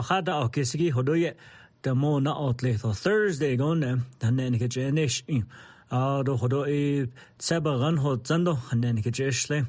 Hada o KCAZ hodoye the mo na outlay for Thursday gone hanen KGNS do hodo e sebaran hot zando hanen KGSle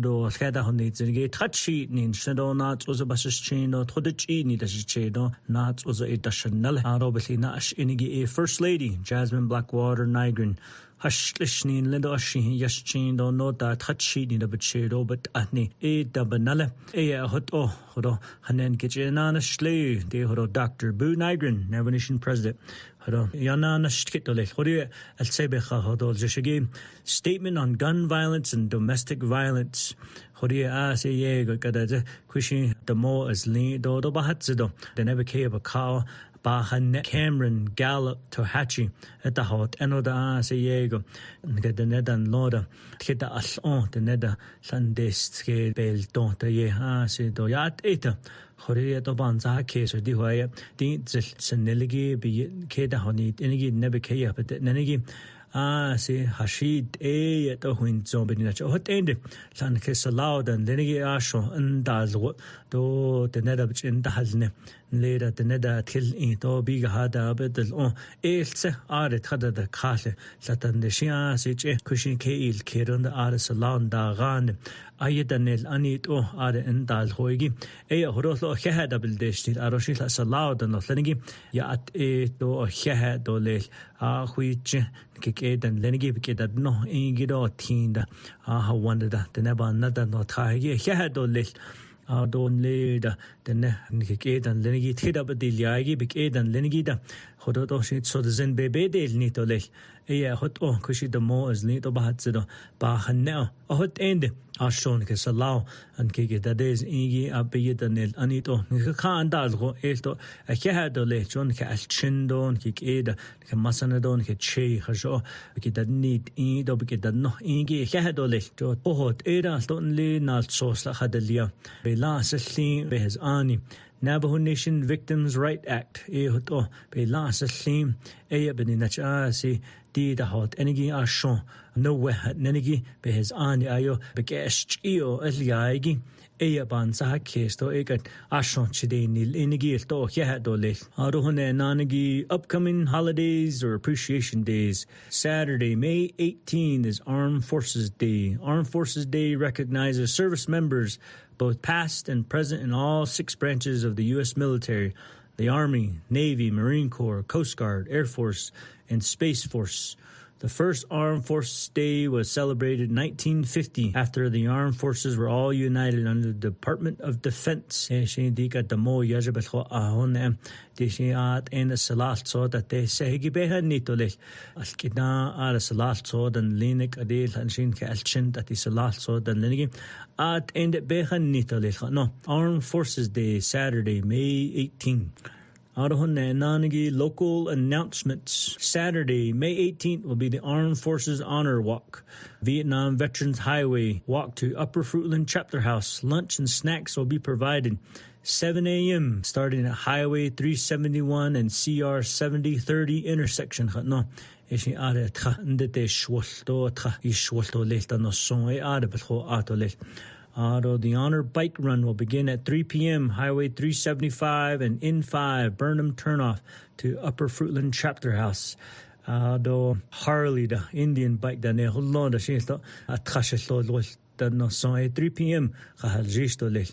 do skada honni zige touchy nin shado na uzo bashin no thodchi ni da chedo na uzo international beslina ash inigi e First Lady Jasmine Blackwater Nygren Hashlishin Lindo Ashin Yashin do no da touchy ni da bechedo but atni e da banale e hot hodo hanen KGNN shle de hodo Dr. Boo Nygren Navajo President hodo yana na shkitole hodi al sebecha hodo jeshigi statement on gun violence and domestic violence hodi se yego kada kushi the mo as li do bahatzido the never care about cow Bahan Cameron Gallup Tohatchi at the hot enoda se yego get the nedan loda get the alon the neda sandest ke bel don't ye se do yat eta Korea to banza case di hoya di seneligi be keda honi enigi never care but nenigi se hashid e to hun zombina hot end san ke salad and lenigi asho andal do the neda in the halne later the neda till in to big hada bedel else are tada the kale satan de shia se kushin ke il keron the are salon da gan ayadanel anit are endal hoigi e horoslo khada bil deshtil aroshil salad no lenigi ya at e to khada le huich kedan lenigi kedan no ingido tinda wonder that the neba nada no thagi khada le don leda den kedan lenigi thida badil yagi bekedan lenigi da hodo shit so zen bebe del nitole hot kushi the mo as nito bahatzido ba hanna hot end ashon ke salau and ke that is igi abiyedanel anito ka andal go elto khado le jon ke alchindon ke eda ke masanadon ke che khajo ke that need I do ke that no igi khado le to hot era ton le nal sos la khadelia be la selin be his ani Navajo Nation Victims' Right Act hoto be la selin beninacha si di da hot enigi ashon no we nenigi be his ani ayo be keshio eliagi ban sa kesto ekat ashon chide nil enigi to khado le arohone nanigi upcoming holidays or appreciation days. Saturday, May 18 is Armed Forces Day. Armed Forces Day recognizes service members both past and present in all 6 branches of the U.S. military, the Army, Navy, Marine Corps, Coast Guard, Air Force, and Space Force. The first Armed Forces Day was celebrated in 1950 after the armed forces were all united under the Department of Defense. And the salalt so that they say gibeha nitole alkina ala salalt so dan linik adil and shin ka alchin that is salalt so dan linigi at end beha nitole no Armed Forces Day Saturday May 18. Nanigi local announcements. Saturday, May 18th will be the Armed Forces Honor Walk. Vietnam Veterans Highway walk to Upper Fruitland Chapter House. Lunch and snacks will be provided. 7 a.m. starting at Highway 371 and CR 7030 intersection. No. Ishi are tra ndete shwalto tra ishwalto lehta no son e are betho ato leh. The Honor Bike Run will begin at 3 p.m. Highway 375 and N5 Burnham turnoff to Upper Fruitland Chapter House. Harley, the Indian bike, the Neholon, the Shilto, at Trashelo, the no son 3 p.m. Hahaljisto leh.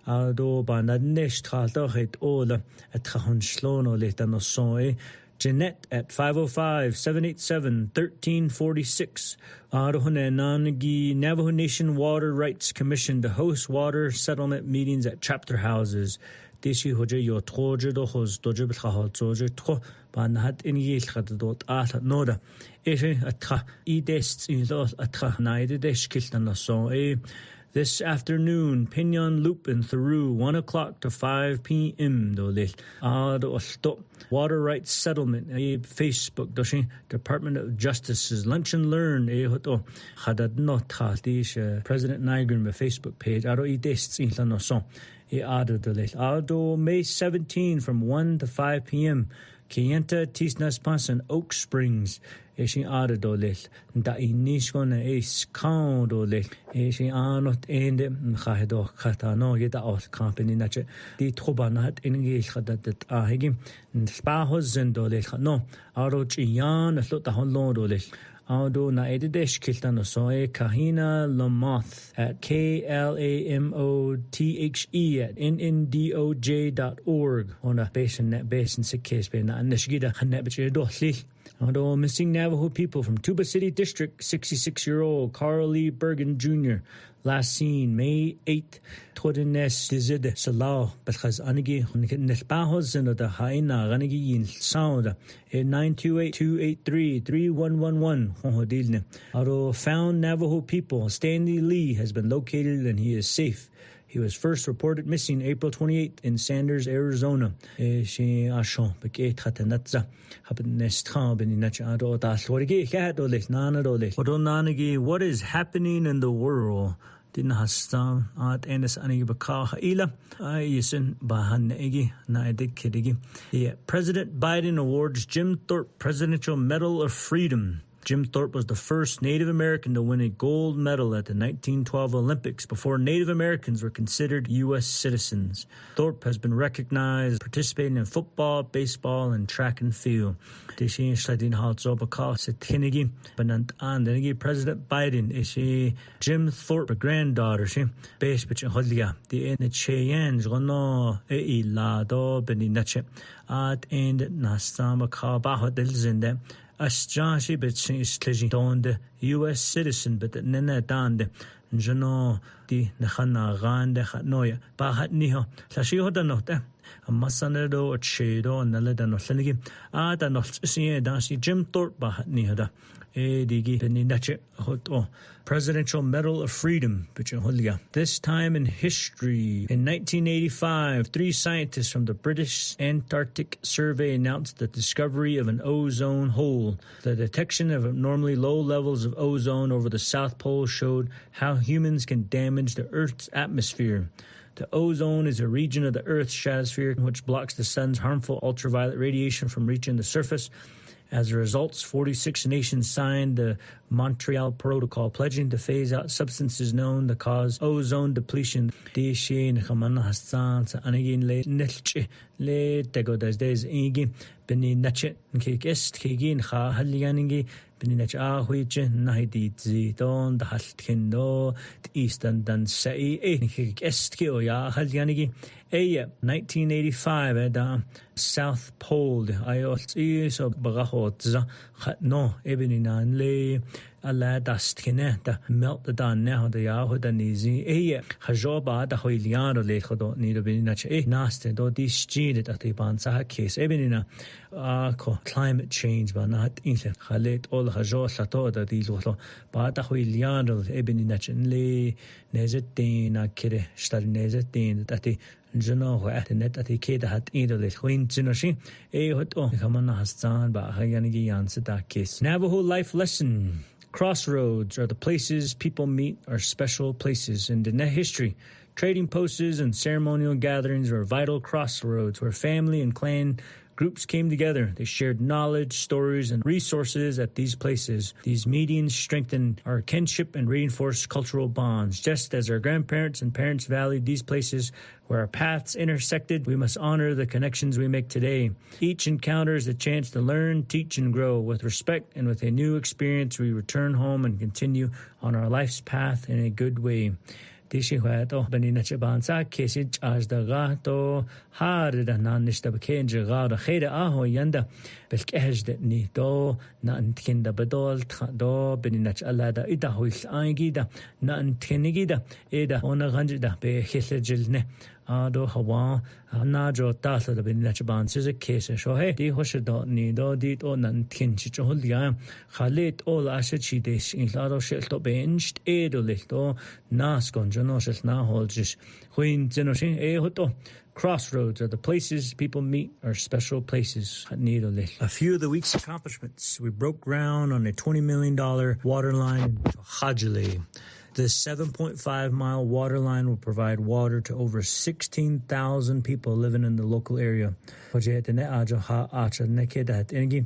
Banadnesh Tralto, all at Trahonslono leh, the no son. Jeanette at 505-787-1346. Nanigi Navajo Nation Water Rights Commission to host water settlement meetings at chapter houses. Deshi hoje yo troje do hos doje bkhahol zoje tro ban hat in yel khat dot at noda. Eshe atra idest in los atra naide deskiltan no so this afternoon, Pinyon Loop in Thoreau, 1 o'clock to 5 p.m. Water Rights Settlement, Facebook, Department of Justice's Lunch and Learn, President Nygren, Facebook page, Ado May 17 from 1 to 5 p.m. Kienta Tisnas Pansan Oak Springs. Eshi Adolil, da Inishgon Ace Condolil, Eshi Anot Ende, Hahedo Katano, Yeta Out Company Nature, the Trobanat English that Ahigim, Spahos Zendolil, no, Aroch Yan, a lot of Honlodolil. Ado na edidesh kiltano soe Kahina Lamoth at KLAMOTHE@NNDOJ.org on a basin net basin sick case be na nishgida hanebche dohli. Ado missing Navajo people from Tuba City District, 66-year-old Carl Lee Bergen Jr. Last seen May 8th. KNDN dizide salau because anigi nilbahos and the haina ranigi in sound 928-283-3111 Ado found Navajo people. Stanley Lee has been located and he is safe. He was first reported missing April 28th in Sanders, Arizona. What is happening in the world? President Biden awards Jim Thorpe Presidential Medal of Freedom. Jim Thorpe was the first Native American to win a gold medal at the 1912 Olympics before Native Americans were considered U.S. citizens. Thorpe has been recognized participating in football, baseball, and track and field. President Biden is Jim Thorpe, a granddaughter. Asjashi betsin istleji donde U.S. citizen but nene dande njano di nechana gande noya ba hat niho sashi hoda note amasanedo chedo naleda no senigi da no sie dansi Jim Thorpe ba hat niho digi beninache hoto Presidential Medal of Freedom. This time in history, in 1985, 3 scientists from the British Antarctic Survey announced the discovery of an ozone hole. The detection of abnormally low levels of ozone over the South Pole showed how humans can damage the Earth's atmosphere. The ozone is a region of the Earth's stratosphere which blocks the sun's harmful ultraviolet radiation from reaching the surface. As a result, 46 nations signed the Montreal Protocol, pledging to phase out substances known to cause ozone depletion. Beninach Ahuiche, Nahidi Ziton, the Halkindo, the Eastern Dan Sai, Estio, Ya Halyanigi, 1985, the South Pole, the IOT, so Bagahotza, no, Ebeninanle, Allah Dastkine, the melt the Dan now, the Yahoo Danizi, Hajoba, the Hoiliano Lekodo, Nido Beninach, Naste, do this cheated at the Bansa case, Ebenina, climate change, but not Inlet, Halet, all Hajo Sato, the Dilo, but the Hoiliano, Ebeninach, and Le Nezetin, Akire, Stalinezetin, that the Juno who at the net at the Kate had either the Queen Zinoshi, hot Hamana Hassan, but Hayanigi answered that case. Navajo life lesson. Crossroads are the places people meet, are special places in the net history. Trading posts and ceremonial gatherings are vital crossroads where family and clan groups came together. They shared knowledge, stories, and resources at these places. These meetings strengthened our kinship and reinforced cultural bonds. Just as our grandparents and parents valued these places where our paths intersected, we must honor the connections we make today. Each encounter is a chance to learn, teach, and grow. With respect and with a new experience, we return home and continue on our life's path in a good way. Dishi hueto beninache bansa KCZY as the gato harda nanista bekenje gada khede aho yanda belkehjde ni do na antkinda bedol do beninache alada ida huil aigida na antkinigida ida ona ganjida be khiljelne ado hawa na jo tasa da beninache bansa case sho he di hoshdo ni do di to nan tkinchi cholia khalet all aschi des in lado shelto benst edolito naskon jonoshel na holjish queen zenoshin hoto. Crossroads are the places people meet, are special places. A few of the week's accomplishments. We broke ground on a $20 million water line in Hajile. This 7.5-mile water line will provide water to over 16,000 people living in the local area. Projetene ajo ha acha nekedat engi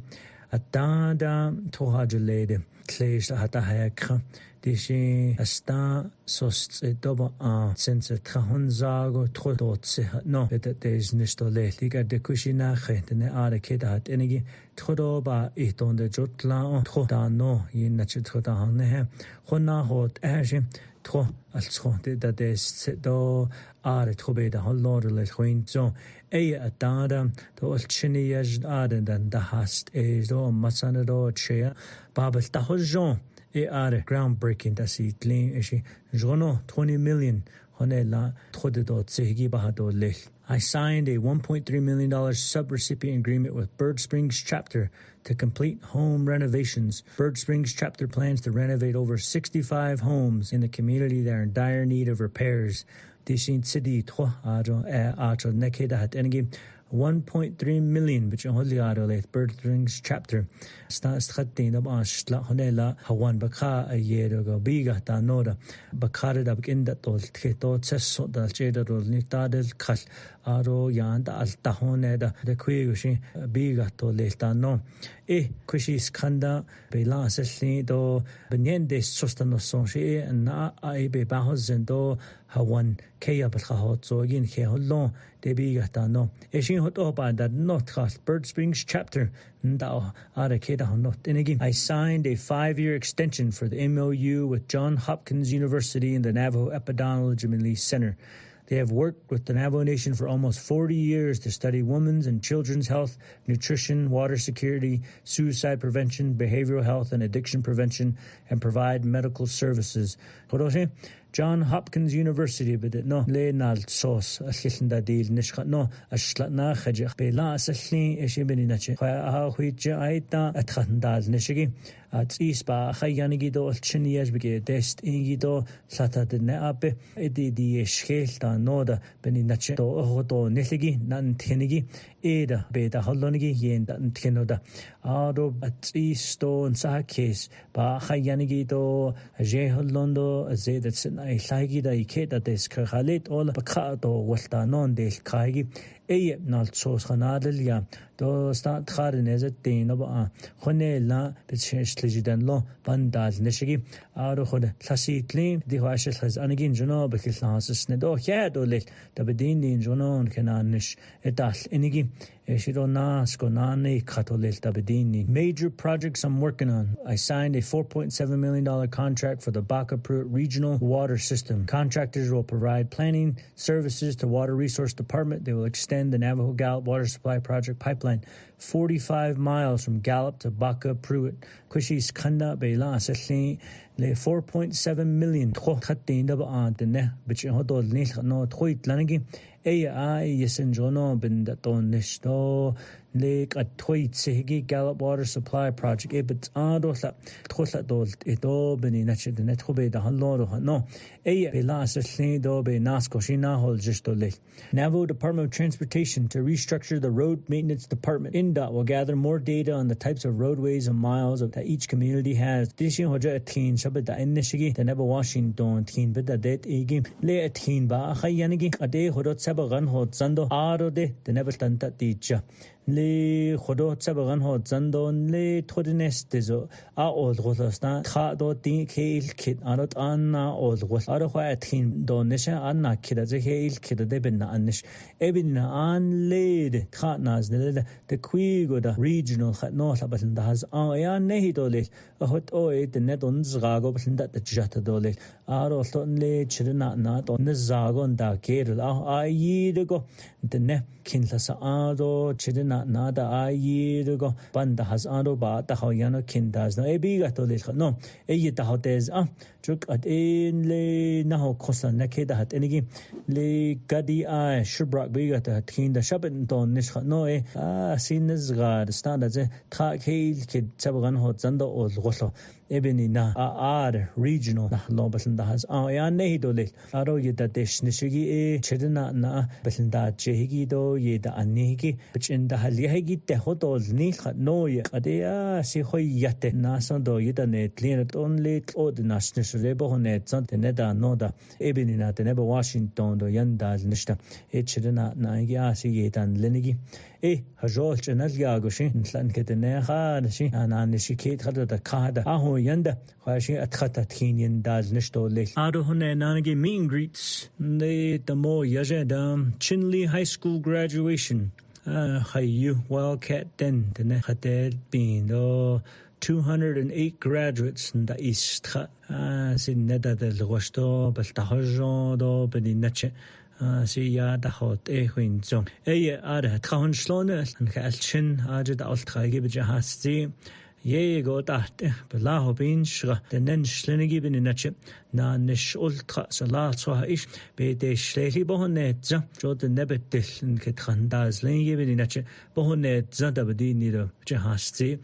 atada tohajelede kleis hata hayakha dishi asta sost doba sense trahunzago trodotse no that there is nistole liga de kushina khentene ara kedat engi trodoba itonde jotla trodano yinach trodahne he khona hot ashe tro alscho that is do ara trobeda hollorle khoin so atada to chini yaj aden dan da hast is do masanado chea babel tahojon are groundbreaking da si clean ishi jono 20 million honela trodedo tsegi bahado le. I signed a $1.3 million subrecipient agreement with Bird Springs chapter to complete home renovations. Bird Springs chapter plans to renovate over 65 homes in the community that are in dire need of repairs. Dishin city tro ajo ajo nekeda hat engi 1.3 million which only are Bird Springs chapter starts khatin ab ashla honela hawan bakha a year ago biga ta noda bakhare da inda tol to tsesso da cheda rol ni tadel khal aro yan da alta honeda de kuishi biga to leta no kushi skanda bela selni do benyende sostano sonshi na ai be bahozendo hawan kaya bakha so again he hollo de biga ta no shin hot opa da not khas Bird Springs chapter nda ara keda not enigi. I signed a 5-year extension for the MOU with Johns Hopkins University and the Navajo Epidemiology Center. They have worked with the Navajo Nation for almost 40 years to study women's and children's health, nutrition, water security, suicide prevention, behavioral health, and addiction prevention, and provide medical services. Johns Hopkins University but no le nal sos ashilda deal nishkha no ashlatna khajh bela asalni eshibeni nache ha khujja aita atkhandal nishigi at isba khayanigi do chiniyas bige test ingi do sata de ape edi di shelta noda beni nache do odo niligi nan thenigi eda beta hollonigi yenda nthenoda ado at iston sa case ba khayanigi do je hollondo zedat I like da iketa des khalit all bakha do walta non del khagi nal sos khanadel ya do sta kharin ezet tin ba khonela betshlejidan lo bandal neshigi aro khod khasitli di hashel khaz anigin jono bekhlans snedo khado le da bedin din jono kenanish etal enigi shirona skonani khatolel da bedin. Major projects I'm working on. I signed a $4.7 million contract for the Baca Pruitt Regional Water System. Contractors will provide planning services to Water Resource Department. They will extend the Navajo Gallup Water Supply Project pipeline 45 miles from Gallup to Baca Pruitt. Kushis Kanda Bela Sesli le 4.7 million khatin da ba ne bich hodol ni no thoit lanagi yesen jono bin da ton nishto lake at thoit sehgi Gallup Water Supply Project but ado la thola dol edo beni nache de net khobe da hallo no bela sesli do be nasko shina hol jisto le. Navajo Department of Transportation to restructure the Road Maintenance Department. INDOT will gather more data on the types of roadways and miles that each community has. Dishin hoja atin shabda innishigi the Navajo Washington tin bida det igi le atin ba khayanigi ade hodot sabagan hot zando aro de the Navajo tanta ticha le hodot sabagan hot zando le thodines dezo a old gosna kha do tin kil kit arot anna old gos aro kha atin do nisha anna kida ze kil kida de ben anish ebin an led kha naz the quigo da regional kha no sabat da has ya nehi dole hot the net on zgago but the jata dole aro ton le chirna na ton zagon da kerl ai de go the ne kin la sa ado chirna na da ai de go banda has ado ba ta hoyano kin das no ebi ga dole no da hotes chuk at in le na ho khosan na ke da hat enigi le gadi a shubrak biga ta kin da shaben don nish no sin zgar stand as tra kil kid sabgan hot zanda ol golo ebeni na regional na lobalinda has ya nehidole aro yeda deshnishigi chedna na balinda chehigi do yeda anigi bichinda halihigi te hodol ni noye adea si hoyate nason do yeda ne client only od nashnishrebo ne zant neda noda ebeni na te neba Washington do yanda nishta chedna na ya si yedan lenigi hajol channel yagoshi ntlan ketene shi ana shi ket khada da khada aho yanda khashi atkhata thin dal nishto le ado hone nanagi meet and greets the mo yajada Chinley High School graduation hayu wildcat den ne khatel bin do 208 graduates in the east sin neda del rosto bel tahajon do beninche si ja da hot win so ada traun slone an kalchin ada da altrage be hasti ye go dachte belaho bin schra den nen slene geben in nache na nish ultra salat so ich be de schlechi bohnet so den nebetel getrandaz len geben in nache bohnet da bedini do hasti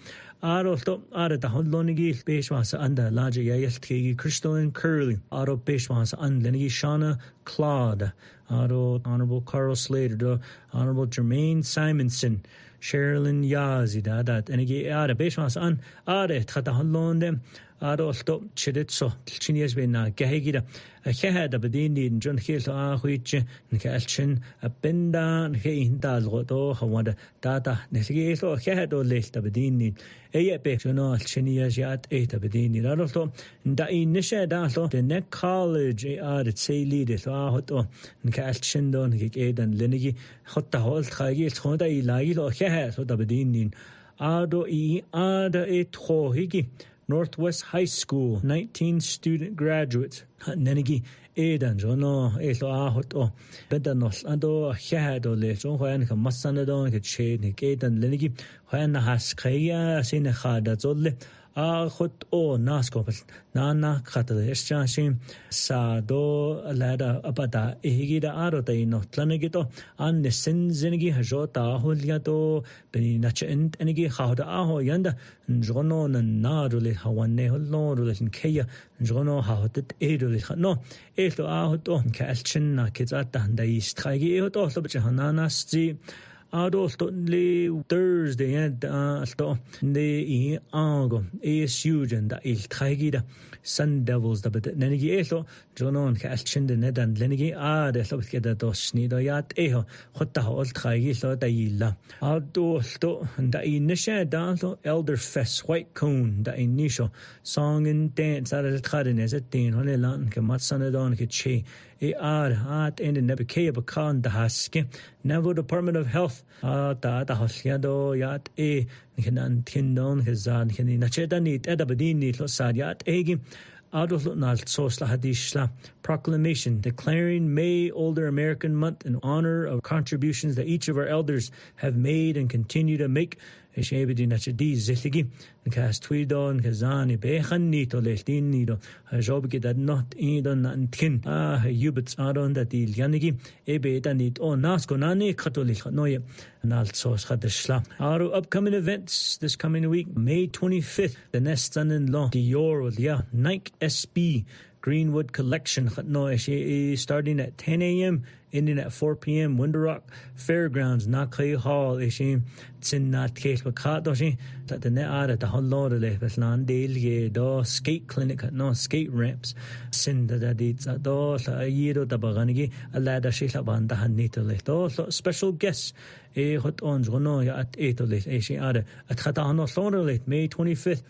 Arolto da honlonigi Beshwas anda larger yeltki crystalline curly Aro Beshwas and Lenigi Shana Claude Aro Honorable Carl Slater Honorable Jermaine Simonson Sherilyn Yazi that enigi Ada Beshwas an Ada Tata honlonde Arolto Chiditso Chinias bena Gahigida a head of a dindi and John Hill which Kalchin a benda Hindal Rodo Hawanda Data Nesgito head or list of a dindi Bejono Chinias yat 8 of a dindi Arolto da in Nisha Dato the neck college at say lead it Hoto and Kalchin don Hig and Lenigi Hotta Holt Hagil Honda Ilail or head of a dindi Ado Ada Ho Higi Northwest High School 19 student graduates Nenigi Edan Jono Elo Ahot Bedanos Ando Hado Le Johan Masanadon Chain Edan Lenigi Hana Haskaya Sinahada Zolle Ahot Naskopel Nana Kataleshashim Sado Lada Abada Ehigida Arota no Tlanegito and the Sinzinigi Hajota Huliato Beninacha and Enigi Hauda Aho Yanda Jono and Narule Hawane Lord in Kaya Jono Hautet Edul no Eto Ahoto Kalchin Kizata and the East Hagi Eto Hanana Sti Adolto le Thursday and alto le ango ASU and il Tragida Sun Devils da Nenigi Eto Jonon Kalchin the Ned and Lenigi the Lobkeda dos Nidoyat Eho Hota old Tragilo da Illa Adolto and the Inisha Danto Elder Fest White Cone the Initial Song and Dance out of the Tradines at Dean Honelan Kamatsanadon Kichi at in the Nebekea Bakan the Haske Navajo Department of Health da Hosliado Yat Nikan Tindon Hizan Hini Nachedani Edabadini Losad Yat Egi Adolnal Sosla Hadishla proclamation declaring May Older American Month in honor of contributions that each of our elders have made and continue to make. Eshabidi Nachedi Ziligi, the cast Tweedon, Kazani, Behanito, Lestinido, a job get that not Edon and Tin, Hubits Adon that the Yanigi, Ebe Danit, Nasco Nani, Catholic Noye, and also Hadishla. Our upcoming events this coming week, May 25th, the Nest Son in Law, Dior, Nike SB. Greenwood Collection starting at 10 a.m. ending at 4 p.m. Window Rock Fairgrounds Nakai Hall Tsinat Kate Wakadoshi that the net at the Hollow do skate clinic no skate ramps Sin the Dadits do Yiro Tabaganigi a ladder Shila Banda Hanito special guests hot on Jono at 8 at Hatano Thornley May 25th.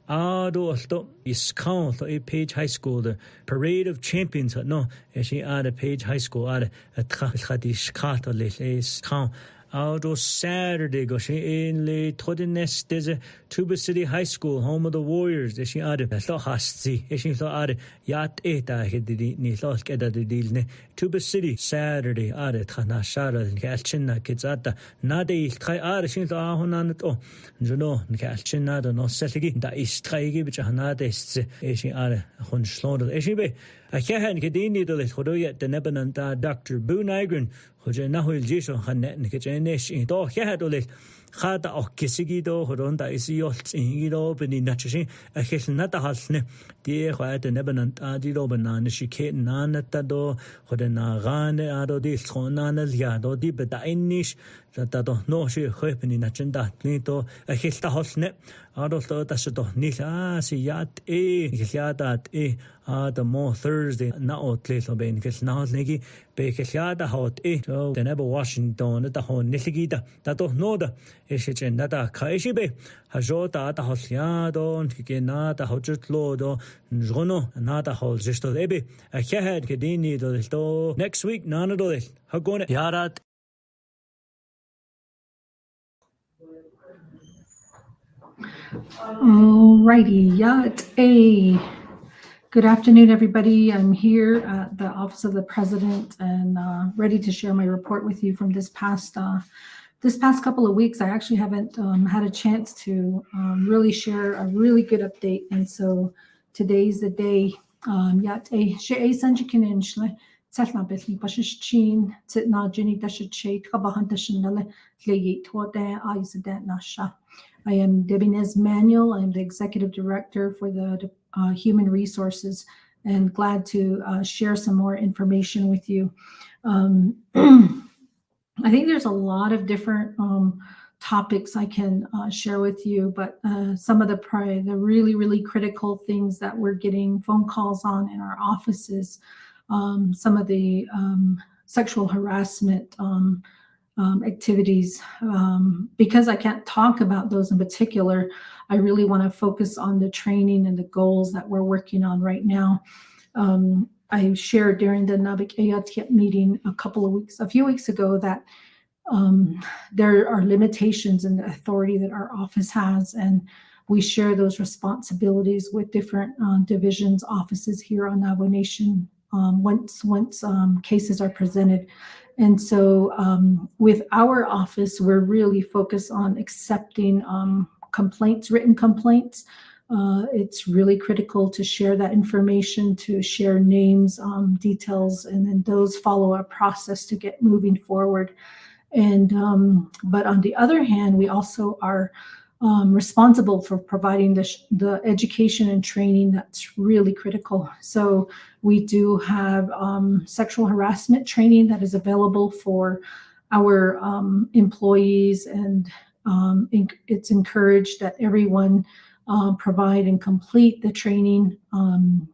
Adolto is count a Page High School, the Parade of Champions. No, she had a Page High School at Khadish Catholic is count. Ado Saturday go she in le Todines there's a Tuba City High School, home of the Warriors. She had a Hasti, she thought Yat Eta Hedi Nithos get at the deal ne Tuba City Saturday Ade Tanashara and Kalchina Kizata Nade Try Arshin Ahonan oh Juno Kalchina no Setigi that is Tragi which Hanades she are Honslon Eshibe. I can't get any to let Hodoyet the Nebananta Dr. Nygren. Nahuil Jiso Hanet Kitchenesh in Doh Yadole خاطا أو كسيجيدو هرون دا إسيول تيجيدو بني ناتشين أخيل نتحلنا دي خاطر نبنان تاديدو بنانشي كنان تدو خدنا غان أدو دي سخونان اليادو دي بدأينيش تدو نوشي خوي بني ناتشين داتنيتو أخيل تحلنا أدو تشدو نيل سيات كيليادات the more Thursday na otleso ben kesnal negi be kesiada hot so the never Washington the hon niligida tato noda eshen nada kaishibe hajota ta hosiado kikena ta hojutlo do njono nada hol jesto ebe a kehad kedini do next week nana do hagone yarat. Alrighty, Good afternoon, everybody. I'm here at the Office of the President and ready to share my report with you from this past couple of weeks. I actually haven't had a chance to really share a really good update, and so today's the day. I am Debbie Manuel. I'm the Executive Director for the Human Resources, and glad to share some more information with you. I think there's a lot of different topics I can share with you, but some of the really, really critical things that we're getting phone calls on in our offices, some of the sexual harassment activities. Because I can't talk about those in particular, I really want to focus on the training and the goals that we're working on right now. I shared during the KWRK meeting a few weeks ago that there are limitations in the authority that our office has, and we share those responsibilities with different divisions, offices here on Navajo Nation once cases are presented. And so with our office, we're really focused on accepting complaints, written complaints. It's really critical to share that information, to share names, details, and then those follow a process to get moving forward. And but on the other hand, we also are responsible for providing the education and training that's really critical. So we do have sexual harassment training that is available for our employees, and it's encouraged that everyone provide and complete the training.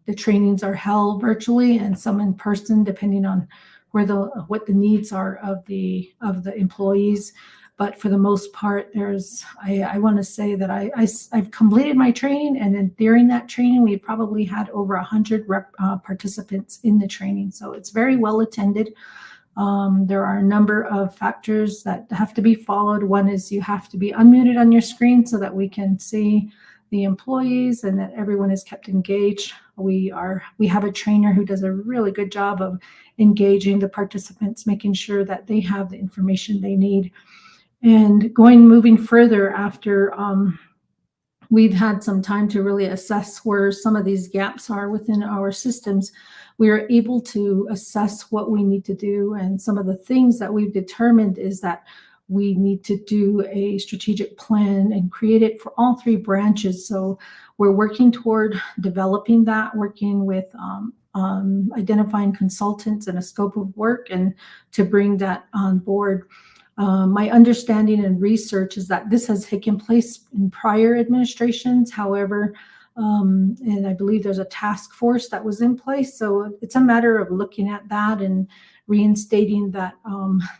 The trainings are held virtually and some in person, depending on what the needs are of the employees. But for the most part, I want to say that I've completed my training, and then during that training, we probably had over 100 participants in the training. So it's very well attended. There are a number of factors that have to be followed. One is you have to be unmuted on your screen so that we can see the employees and that everyone is kept engaged. We have a trainer who does a really good job of engaging the participants, making sure that they have the information they need. And moving further after we've had some time to really assess where some of these gaps are within our systems, we are able to assess what we need to do. And some of the things that we've determined is that we need to do a strategic plan and create it for all three branches. So we're working toward developing that, working with identifying consultants and a scope of work, and to bring that on board. My understanding and research is that this has taken place in prior administrations. However, and I believe there's a task force that was in place. So it's a matter of looking at that and reinstating that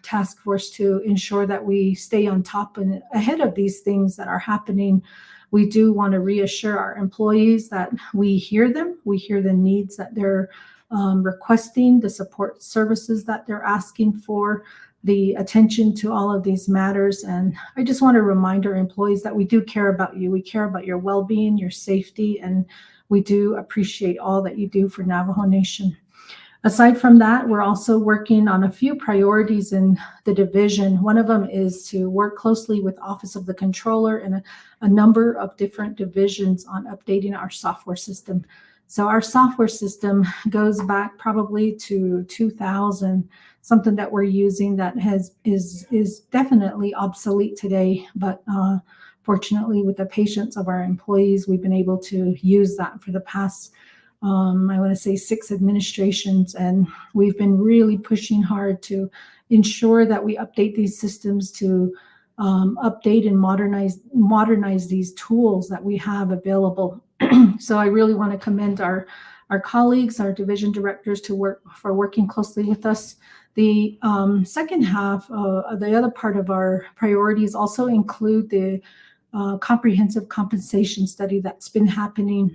task force to ensure that we stay on top and ahead of these things that are happening. We do want to reassure our employees that we hear them. We hear the needs that they're requesting, the support services that they're asking for, the attention to all of these matters. And I just want to remind our employees that we do care about you. We care about your well-being, your safety, and we do appreciate all that you do for Navajo Nation. Aside from that, we're also working on a few priorities in the division. One of them is to work closely with Office of the Controller and a number of different divisions on updating our software system. So our software system goes back probably to 2000, something that we're using that is definitely obsolete today. But fortunately, with the patience of our employees, we've been able to use that for the past, I want to say 6 administrations. And we've been really pushing hard to ensure that we update these systems to update and modernize these tools that we have available. So I really want to commend our colleagues, our division directors for working closely with us. The second half, the other part of our priorities also include the comprehensive compensation study that's been happening,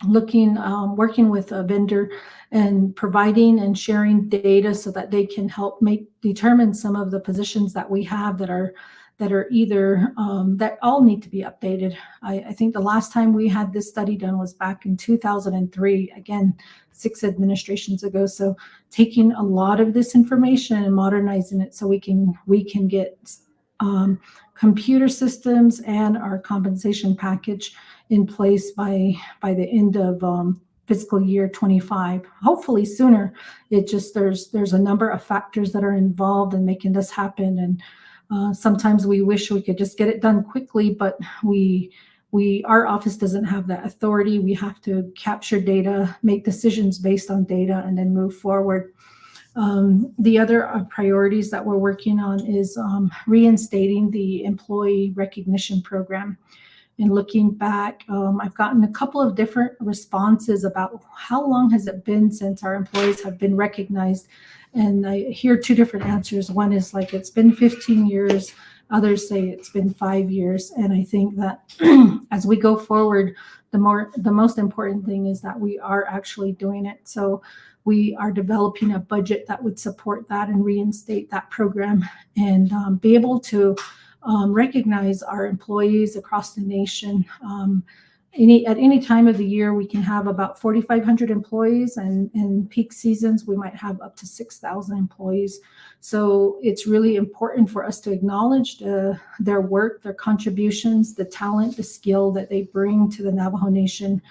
working with a vendor and providing and sharing data so that they can help determine some of the positions that we have that are either that all need to be updated. I think the last time we had this study done was back in 2003, again, 6 administrations ago. So taking a lot of this information and modernizing it so we can get computer systems and our compensation package in place by the end of fiscal year 25, hopefully sooner. It just there's a number of factors that are involved in making this happen, and sometimes we wish we could just get it done quickly, but our office doesn't have that authority. We have to capture data, make decisions based on data, and then move forward. The other priorities that we're working on is reinstating the employee recognition program. And looking back, I've gotten a couple of different responses about how long has it been since our employees have been recognized. And I hear 2 different answers. One is like, it's been 15 years. Others say it's been 5 years. And I think that as we go forward, the most important thing is that we are actually doing it. So we are developing a budget that would support that and reinstate that program and be able to recognize our employees across the nation. At any time of the year, we can have about 4,500 employees, and in peak seasons, we might have up to 6,000 employees. So it's really important for us to acknowledge their work, their contributions, the talent, the skill that they bring to the Navajo Nation,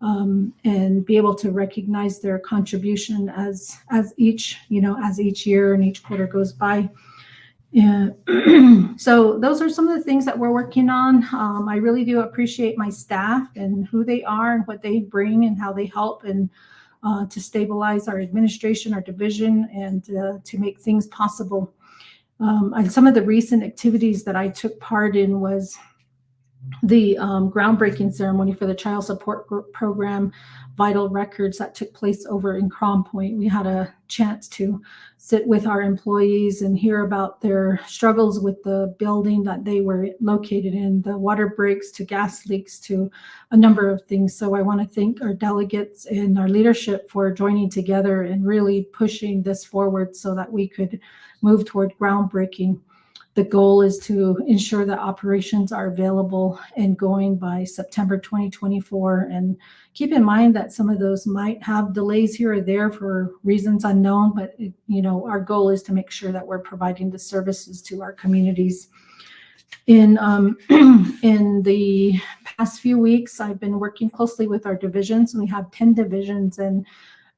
and be able to recognize their contribution as each year and each quarter goes by. Yeah. So those are some of the things that we're working on. I really do appreciate my staff and who they are and what they bring and how they help and to stabilize our administration, our division, and to make things possible. Some of the recent activities that I took part in was the groundbreaking ceremony for the child support program, Vital Records, that took place over in Crom Point. We had a chance to sit with our employees and hear about their struggles with the building that they were located in, the water breaks to gas leaks to a number of things. So I want to thank our delegates and our leadership for joining together and really pushing this forward so that we could move toward groundbreaking. The goal is to ensure that operations are available and going by September 2024. And keep in mind that some of those might have delays here or there for reasons unknown, but our goal is to make sure that we're providing the services to our communities. In the past few weeks, I've been working closely with our divisions. We have 10 divisions, and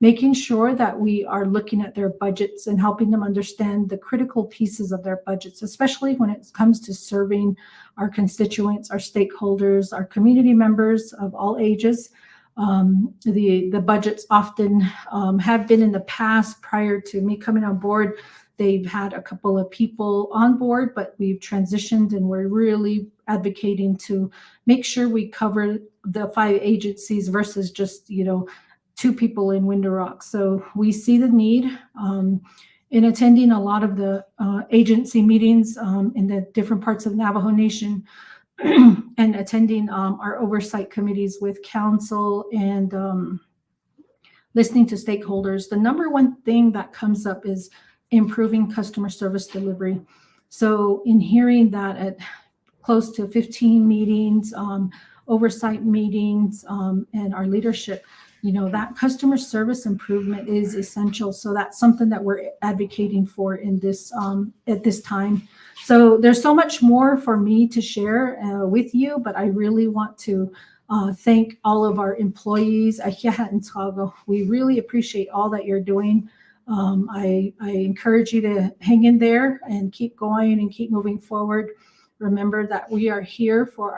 making sure that we are looking at their budgets and helping them understand the critical pieces of their budgets, especially when it comes to serving our constituents, our stakeholders, our community members of all ages. The budgets often have been in the past. Prior to me coming on board, they've had a couple of people on board, but we've transitioned and we're really advocating to make sure we cover the 5 agencies versus just, 2 people in Window Rock. So we see the need in attending a lot of the agency meetings in the different parts of Navajo Nation and attending our oversight committees with council and listening to stakeholders. The number one thing that comes up is improving customer service delivery. So in hearing that at close to 15 meetings, oversight meetings, and our leadership, that customer service improvement is essential. So that's something that we're advocating for in this at this time. So there's so much more for me to share with you, but I really want to thank all of our employees. We really appreciate all that you're doing. I encourage you to hang in there and keep going and keep moving forward. Remember that we are here for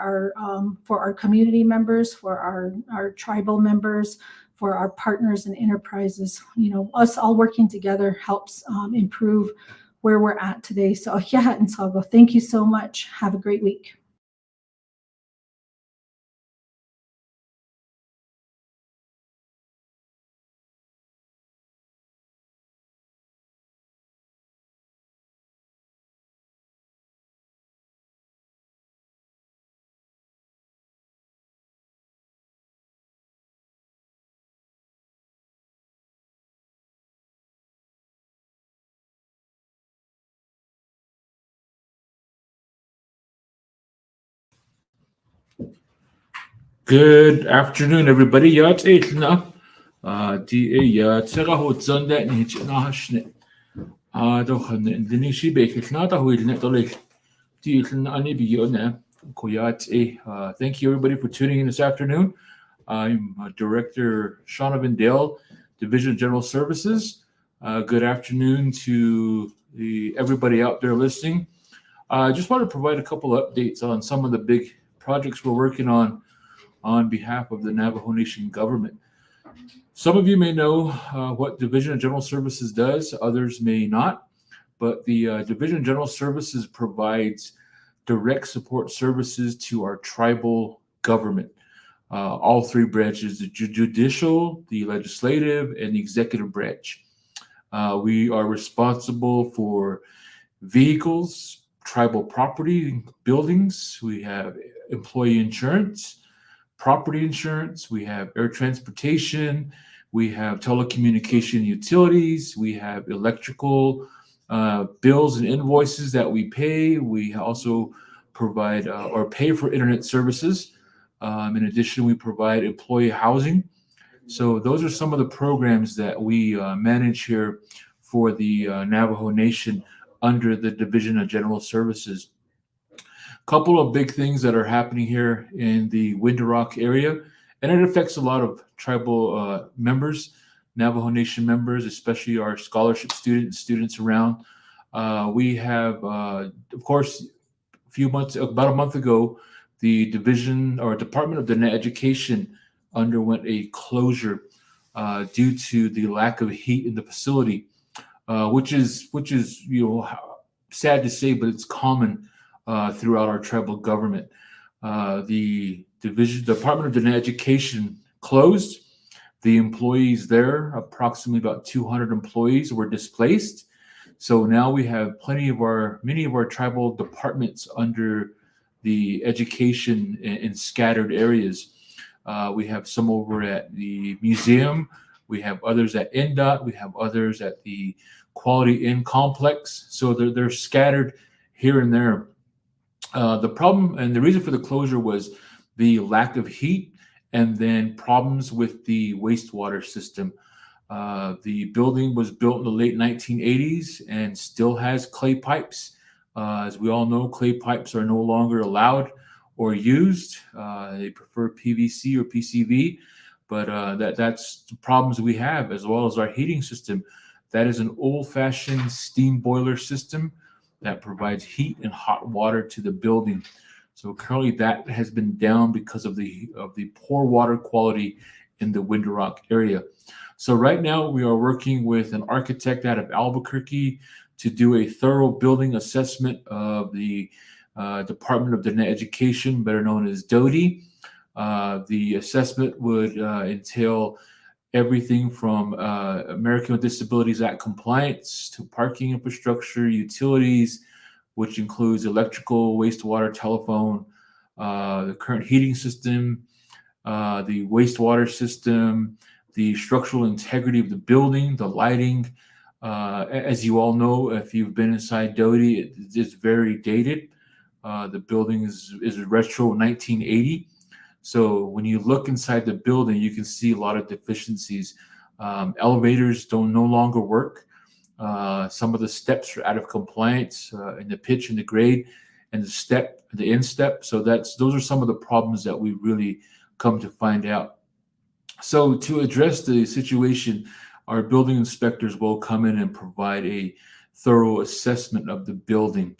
our community members, for our tribal members, for our partners and enterprises. Us all working together helps improve where we're at today. So thank you so much. Have a great week. Good afternoon, everybody. Yat'itna. Di tsaraho tsanda ni chnahshne. Dokhan indinishi bekna ta huilne tolil. Di ani biyona. Koyat. Thank you, everybody, for tuning in this afternoon. I'm Director Shaunavan Dale, Division of General Services. Good afternoon to everybody out there listening. I just want to provide a couple of updates on some of the big projects we're working on behalf of the Navajo Nation government. Some of you may know what Division of General Services does, others may not, but the Division of General Services provides direct support services to our tribal government, all three branches, the judicial, the legislative, and the executive branch. We are responsible for vehicles, tribal property, buildings. We have employee insurance, property insurance, we have air transportation, we have telecommunication utilities, we have electrical bills and invoices that we pay. We also provide or pay for internet services. In addition, we provide employee housing. So those are some of the programs that we manage here for the Navajo Nation under the Division of General Services. Couple of big things that are happening here in the Window Rock area, and it affects a lot of tribal members, Navajo Nation members, especially our scholarship students around. We have, of course, about a month ago, the division or Department of Net Education underwent a closure due to the lack of heat in the facility, which is sad to say, but it's common throughout our tribal government. The Department of Net Education closed. The employees there, approximately about 200 employees, were displaced. So now we have many of our tribal departments under the education in scattered areas. We have some over at the museum. We have others at NDOT. We have others at the Quality Inn complex. So they're scattered here and there. The problem and the reason for the closure was the lack of heat and then problems with the wastewater system. The building was built in the late 1980s and still has clay pipes. As we all know, clay pipes are no longer allowed or used. They prefer PVC or PCV, but that's the problems we have, as well as our heating system. That is an old-fashioned steam boiler system that provides heat and hot water to the building. So currently that has been down because of the poor water quality in the Window Rock area. So right now we are working with an architect out of Albuquerque to do a thorough building assessment of the Department of Net Education, better known as DOTI. The assessment would entail everything from American with Disabilities Act compliance to parking infrastructure, utilities, which includes electrical, wastewater, telephone, the current heating system, the wastewater system, the structural integrity of the building, the lighting. As you all know, if you've been inside DOTI, it's very dated. The building is retro 1980. So when you look inside the building, you can see a lot of deficiencies. Elevators no longer work. Some of the steps are out of compliance in the pitch and the grade and the instep. So those are some of the problems that we really come to find out. So to address the situation, our building inspectors will come in and provide a thorough assessment of the building.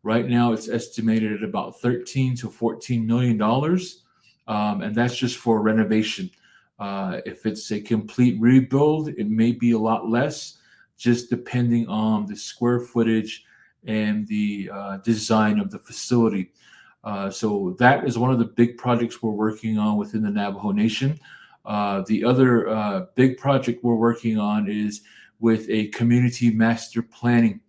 Right now, it's estimated at about $13 to $14 million, and that's just for renovation. If it's a complete rebuild, it may be a lot less, just depending on the square footage and the design of the facility. So that is one of the big projects we're working on within the Navajo Nation. The other big project we're working on is with a community master planning.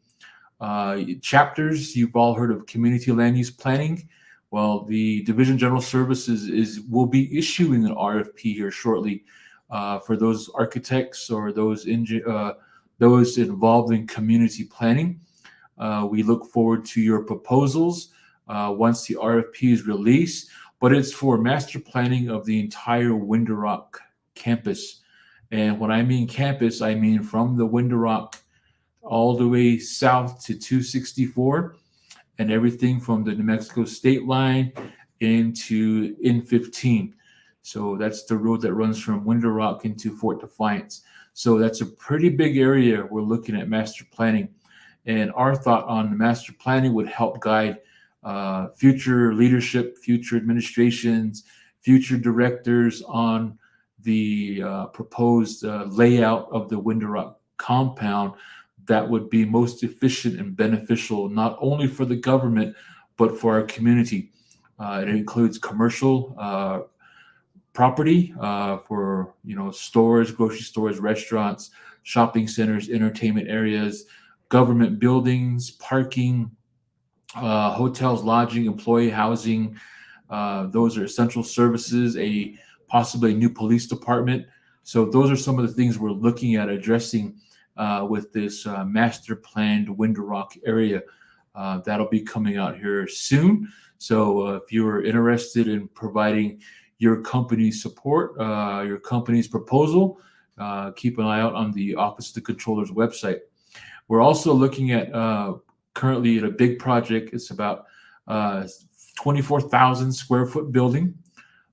Chapters, you've all heard of community land use planning. Well, the Division General Services will be issuing an RFP here shortly for those architects or those involved in community planning. We look forward to your proposals once the RFP is released, but it's for master planning of the entire Window Rock campus. And when I mean campus, I mean from the Window Rock all the way south to 264 and everything from the New Mexico state line into N15. So that's the road that runs from Window Rock into Fort Defiance. So that's a pretty big area we're looking at master planning. And our thought on the master planning would help guide future leadership, future administrations, future directors on the proposed layout of the Window Rock compound that would be most efficient and beneficial, not only for the government, but for our community. It includes commercial property for stores, grocery stores, restaurants, shopping centers, entertainment areas, government buildings, parking, hotels, lodging, employee housing. Those are essential services, possibly a new police department. So those are some of the things we're looking at addressing with this master planned Window Rock area. That'll be coming out here soon. So if you are interested in providing your company's support, your company's proposal, keep an eye out on the Office of the Controller's website. We're also looking at currently at a big project. It's about 24,000 square foot building.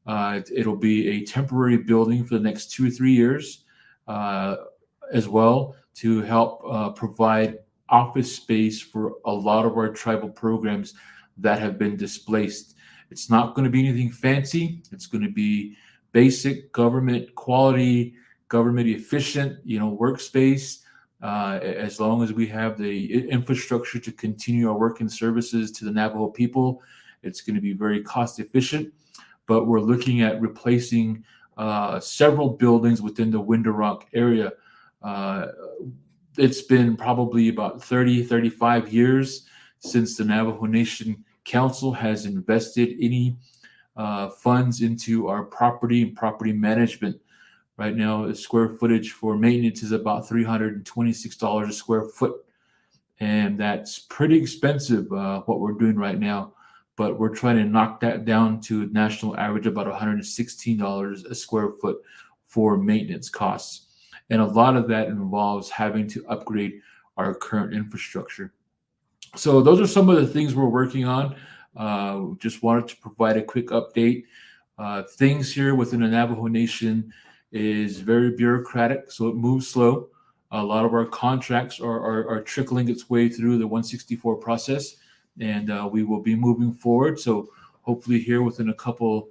It'll be a temporary building for the next 2 or 3 years as well, to help provide office space for a lot of our tribal programs that have been displaced. It's not going to be anything fancy. It's going to be basic government quality, government efficient, workspace. As long as we have the infrastructure to continue our work and services to the Navajo people, it's going to be very cost efficient. But we're looking at replacing several buildings within the Window Rock area. It's been probably about 35 years since the Navajo Nation Council has invested any funds into our property and property management. Right now, the square footage for maintenance is about $326 a square foot. And that's pretty expensive, what we're doing right now. But we're trying to knock that down to a national average about $116 a square foot for maintenance costs. And a lot of that involves having to upgrade our current infrastructure. So those are some of the things we're working on. Just wanted to provide a quick update. Things here within the Navajo Nation is very bureaucratic, so it moves slow. A lot of our contracts are trickling its way through the 164 process, and we will be moving forward. So hopefully here within a couple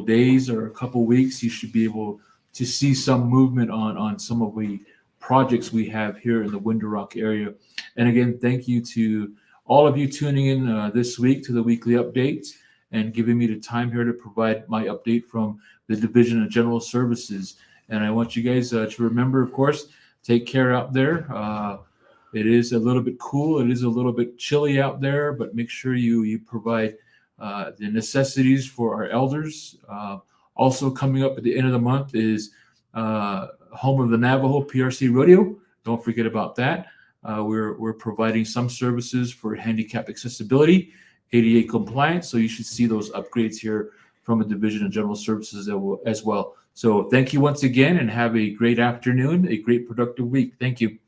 days or a couple weeks, you should be able to see some movement on some of the projects we have here in the Window Rock area. And again, thank you to all of you tuning in this week to the weekly updates and giving me the time here to provide my update from the Division of General Services. And I want you guys to remember, of course, take care out there. It is a little bit cool. It is a little bit chilly out there, but make sure you provide the necessities for our elders. Also coming up at the end of the month is Home of the Navajo PRC Rodeo. Don't forget about that. We're providing some services for handicap accessibility, ADA compliance. So you should see those upgrades here from a Division of General Services as well. So thank you once again, and have a great afternoon, a great productive week. Thank you.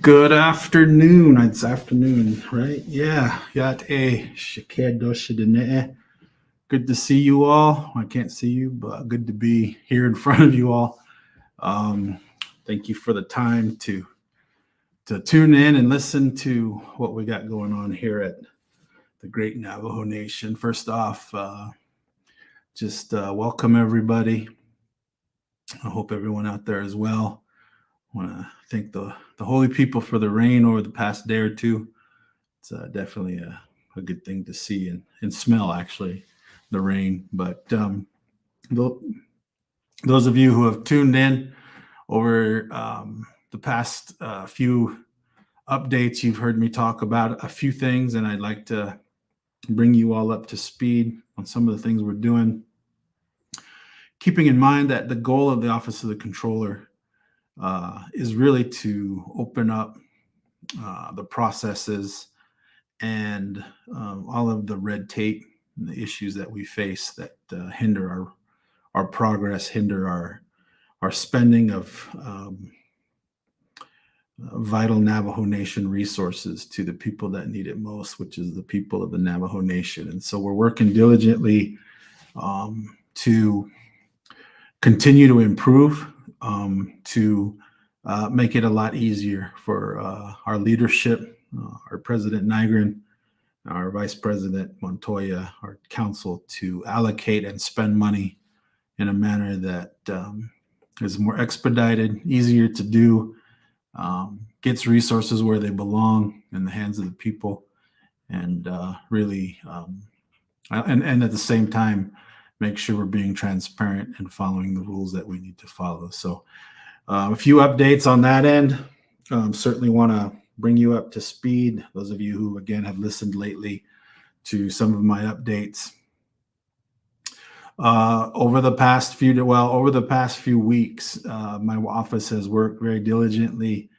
Good afternoon. It's afternoon, right? Yeah. Good to see you all. I can't see you, but good to be here in front of you all. Thank you for the time to tune in and listen to what we got going on here at the Great Navajo Nation. First off, welcome everybody. I hope everyone out there is well. I want to thank the holy people for the rain over the past day or two. It's definitely a good thing to see and smell, actually, the rain. But those of you who have tuned in over the past few updates, you've heard me talk about a few things, and I'd like to bring you all up to speed on some of the things we're doing. Keeping in mind that the goal of the Office of the Controller is really to open up the processes and all of the red tape and the issues that we face that hinder our progress, hinder our spending of vital Navajo Nation resources to the people that need it most, which is the people of the Navajo Nation. And so we're working diligently to continue to improve, to make it a lot easier for our leadership, our President Nygren, our Vice President Montoya, our council, to allocate and spend money in a manner that is more expedited, easier to do, gets resources where they belong in the hands of the people, and really, and at the same time, make sure we're being transparent and following the rules that we need to follow. So a few updates on that end. Certainly want to bring you up to speed. Those of you who, again, have listened lately to some of my updates. Over the past few weeks, my office has worked very diligently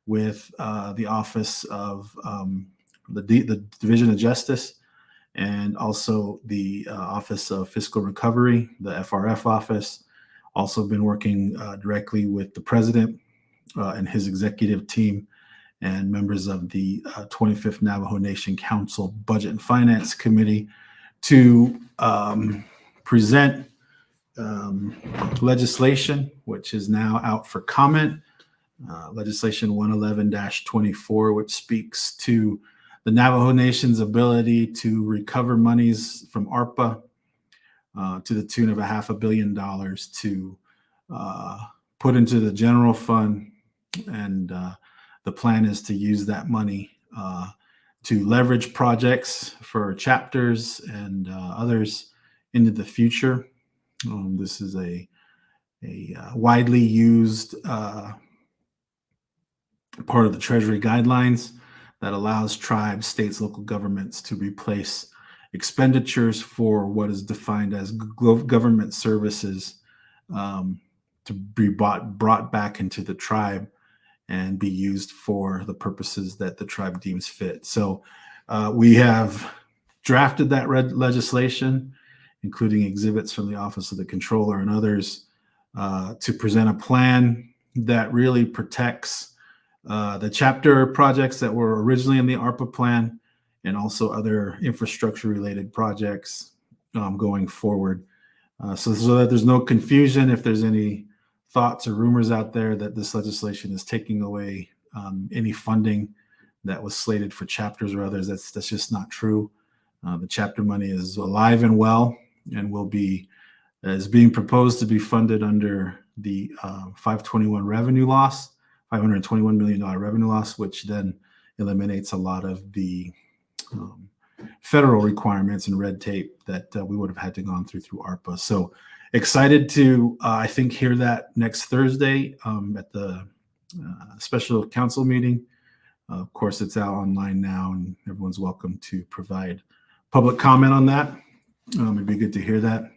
with the Office of the Division of Justice, and also the Office of Fiscal Recovery, the FRF office. Also been working directly with the president and his executive team and members of the 25th Navajo Nation Council Budget and Finance Committee to present legislation, which is now out for comment, legislation 111-24, which speaks to the Navajo Nation's ability to recover monies from ARPA to the tune of $500 million to put into the general fund. And the plan is to use that money to leverage projects for chapters and others into the future. This is a widely used part of the Treasury guidelines that allows tribes, states, local governments to replace expenditures for what is defined as government services to be brought back into the tribe and be used for the purposes that the tribe deems fit. So we have drafted that legislation, including exhibits from the Office of the Controller and others, to present a plan that really protects the chapter projects that were originally in the ARPA plan, and also other infrastructure-related projects going forward. So that there's no confusion, if there's any thoughts or rumors out there that this legislation is taking away any funding that was slated for chapters or others, that's just not true. The chapter money is alive and well, and is being proposed to be funded under the 521 revenue loss, $521 million revenue loss, which then eliminates a lot of the federal requirements and red tape that we would have had to gone through ARPA. So excited to, I think, hear that next Thursday at the special council meeting. Of course, it's out online now, and everyone's welcome to provide public comment on that. It'd be good to hear that.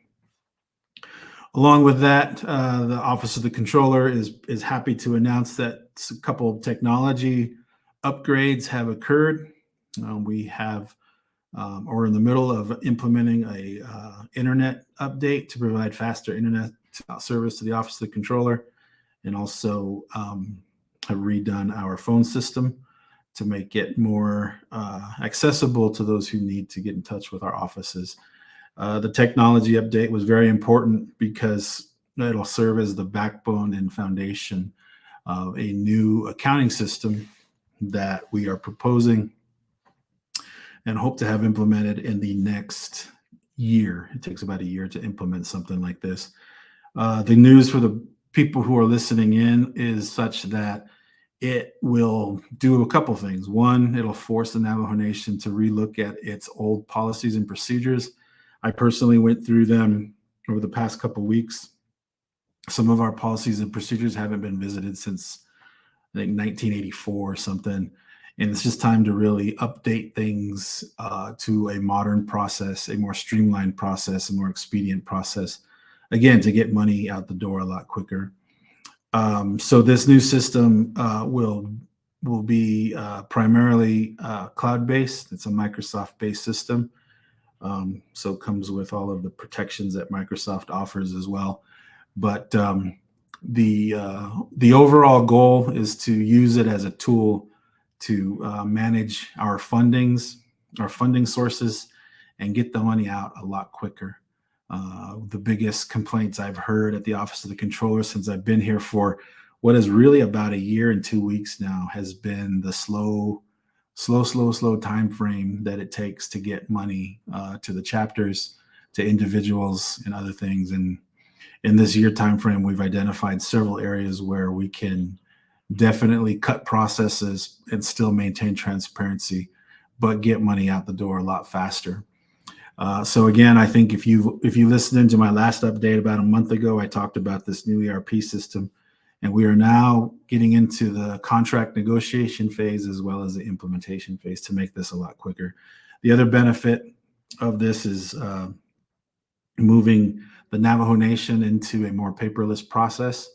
Along with that, the Office of the Controller is happy to announce that a couple of technology upgrades have occurred. We have, or in the middle of implementing a internet update to provide faster internet service to the Office of the Controller, and also have redone our phone system to make it more accessible to those who need to get in touch with our offices. The technology update was very important because it'll serve as the backbone and foundation of a new accounting system that we are proposing and hope to have implemented in the next year. It takes about a year to implement something like this. The news for the people who are listening in is such that it will do a couple things. One, it'll force the Navajo Nation to relook at its old policies and procedures. I personally went through them over the past couple weeks. Some of our policies and procedures haven't been visited since, I think, 1984 or something. And it's just time to really update things to a modern process, a more streamlined process, a more expedient process, again, to get money out the door a lot quicker. So this new system will be primarily cloud-based. It's a Microsoft-based system. So it comes with all of the protections that Microsoft offers as well. But the overall goal is to use it as a tool to manage our funding sources, and get the money out a lot quicker. The biggest complaints I've heard at the Office of the Controller since I've been here for what is really about a year and 2 weeks now has been the slow time frame that it takes to get money to the chapters, to individuals, and other things. And in this year time frame, we've identified several areas where we can definitely cut processes and still maintain transparency, but get money out the door a lot faster. So again, I think if you listened into my last update about a month ago, I talked about this new ERP system, and we are now getting into the contract negotiation phase as well as the implementation phase to make this a lot quicker. The other benefit of this is moving the Navajo Nation into a more paperless process.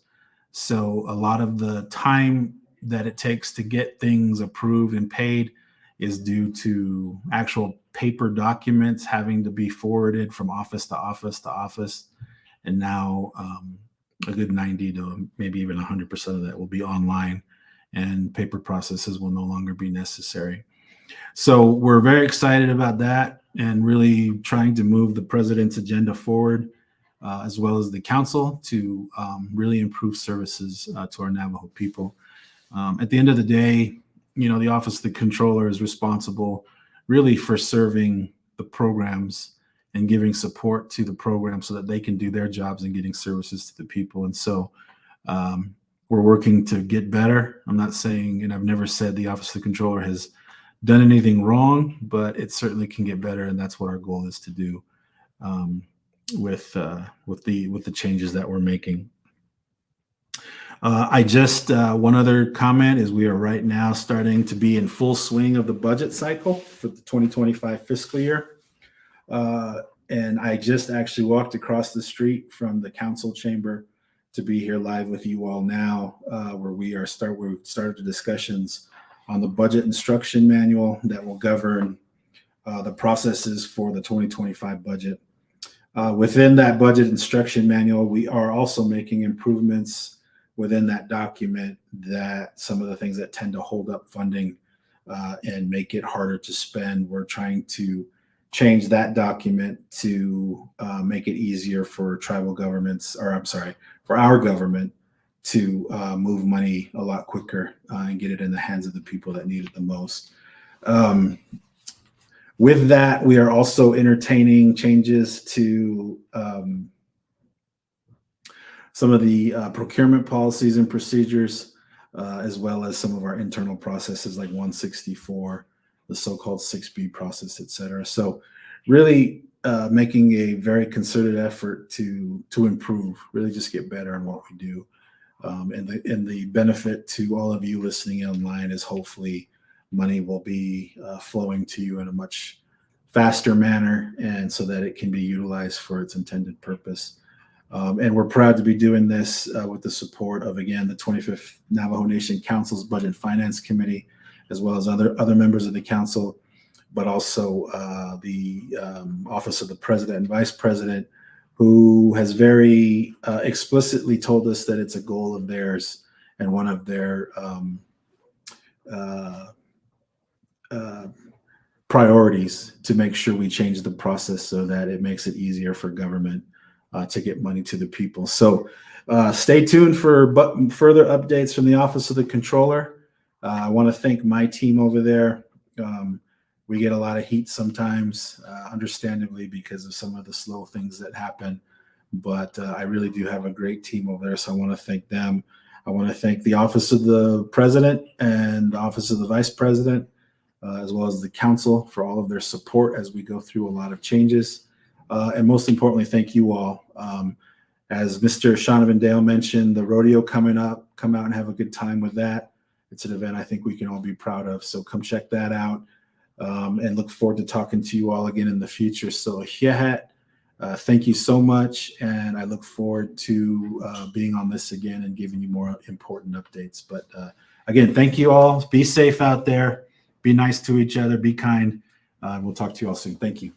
So a lot of the time that it takes to get things approved and paid is due to actual paper documents having to be forwarded from office to office to office. And now a good 90 to maybe even 100% of that will be online, and paper processes will no longer be necessary. So we're very excited about that, and really trying to move the president's agenda forward, as well as the council, to really improve services to our Navajo people. At the end of the day, the Office of the Controller is responsible really for serving the programs and giving support to the program so that they can do their jobs and getting services to the people. And so we're working to get better. I'm not saying, and I've never said the Office of the Controller has done anything wrong, but it certainly can get better. And that's what our goal is to do with the changes that we're making. One other comment is we are right now starting to be in full swing of the budget cycle for the 2025 fiscal year. And I just actually walked across the street from the council chamber to be here live with you all now, where we've started the discussions on the budget instruction manual that will govern the processes for the 2025 budget. Within that budget instruction manual, we are also making improvements within that document, that some of the things that tend to hold up funding and make it harder to spend, we're trying to change that document to make it easier for tribal governments, for our government to move money a lot quicker and get it in the hands of the people that need it the most. With that, we are also entertaining changes to some of the procurement policies and procedures, as well as some of our internal processes like 164, the so-called 6B process, et cetera. So really making a very concerted effort to improve, really just get better in what we do. And the benefit to all of you listening online is hopefully money will be flowing to you in a much faster manner, and so that it can be utilized for its intended purpose. And we're proud to be doing this with the support of, again, the 25th Navajo Nation Council's Budget and Finance Committee, as well as other members of the council, but also the Office of the President and Vice President, who has very explicitly told us that it's a goal of theirs and one of their priorities to make sure we change the process so that it makes it easier for government to get money to the people. So stay tuned for further updates from the Office of the Controller. I want to thank my team over there. We get a lot of heat sometimes, understandably, because of some of the slow things that happen. But I really do have a great team over there, so I want to thank them. I want to thank the Office of the President and the Office of the Vice President, as well as the Council for all of their support as we go through a lot of changes. And most importantly, thank you all. As Mr. Shonovan Dale mentioned, the rodeo coming up, come out and have a good time with that. It's an event I think we can all be proud of. So come check that out, and look forward to talking to you all again in the future. So thank you so much. And I look forward to being on this again and giving you more important updates. But again, thank you all. Be safe out there. Be nice to each other. Be kind. We'll talk to you all soon. Thank you.